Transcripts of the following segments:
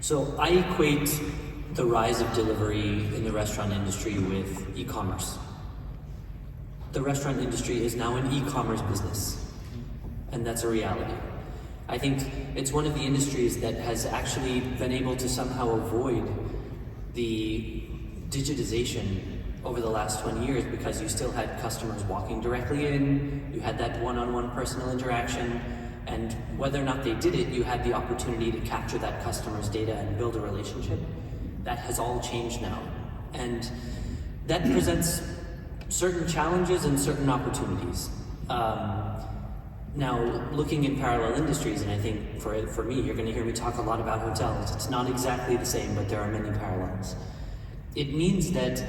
So I equate the rise of delivery in the restaurant industry with e-commerce. The restaurant industry is now an e-commerce business, and that's a reality. I think it's one of the industries that has actually been able to somehow avoid the digitization over the last 20 years, because you still had customers walking directly in, you had that one-on-one personal interaction, and whether or not they did it, you had the opportunity to capture that customer's data and build a relationship. That has all changed now. And that presents certain challenges and certain opportunities. Now, looking in parallel industries, and I think for me, you're going to hear me talk a lot about hotels. It's not exactly the same, but there are many parallels. It means that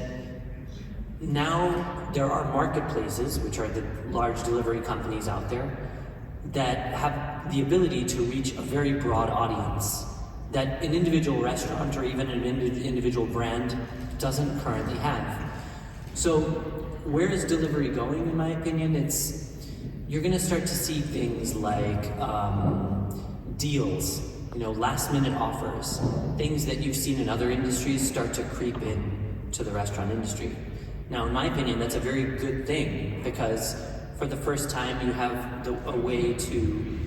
now there are marketplaces, which are the large delivery companies out there, that have the ability to reach a very broad audience that an individual restaurant or even an individual brand doesn't currently have. So where is delivery going, in my opinion? You're going to start to see things like deals, last minute offers, things that you've seen in other industries start to creep in to the restaurant industry. Now, in my opinion, that's a very good thing, because for the first time you have a way to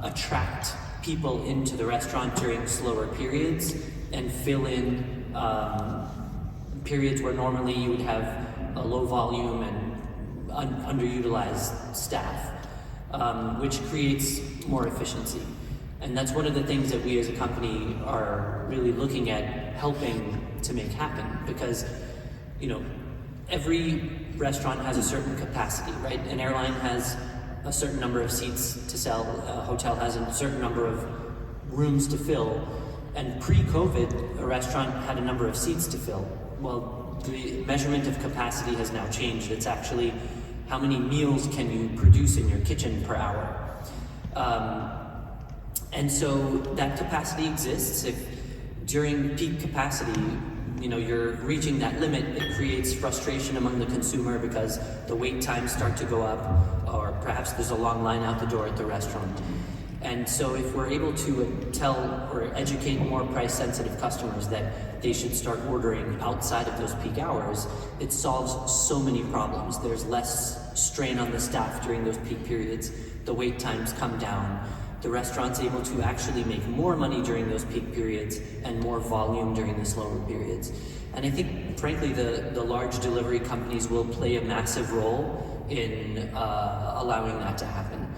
attract people into the restaurant during slower periods and fill in periods where normally you would have a low volume and underutilized staff, which creates more efficiency. And that's one of the things that we as a company are really looking at helping to make happen, because every restaurant has a certain capacity, right? An airline has a certain number of seats to sell, a hotel has a certain number of rooms to fill, and pre-COVID, a restaurant had a number of seats to fill. Well, the measurement of capacity has now changed. It's actually how many meals can you produce in your kitchen per hour. And so that capacity exists. If during peak capacity, you're reaching that limit, it creates frustration among the consumer because the wait times start to go up, or perhaps there's a long line out the door at the restaurant. And so if we're able to tell or educate more price-sensitive customers that they should start ordering outside of those peak hours, it solves so many problems. There's less strain on the staff during those peak periods. The wait times come down. The restaurant's able to actually make more money during those peak periods and more volume during the slower periods. And I think, frankly, the large delivery companies will play a massive role in allowing that to happen.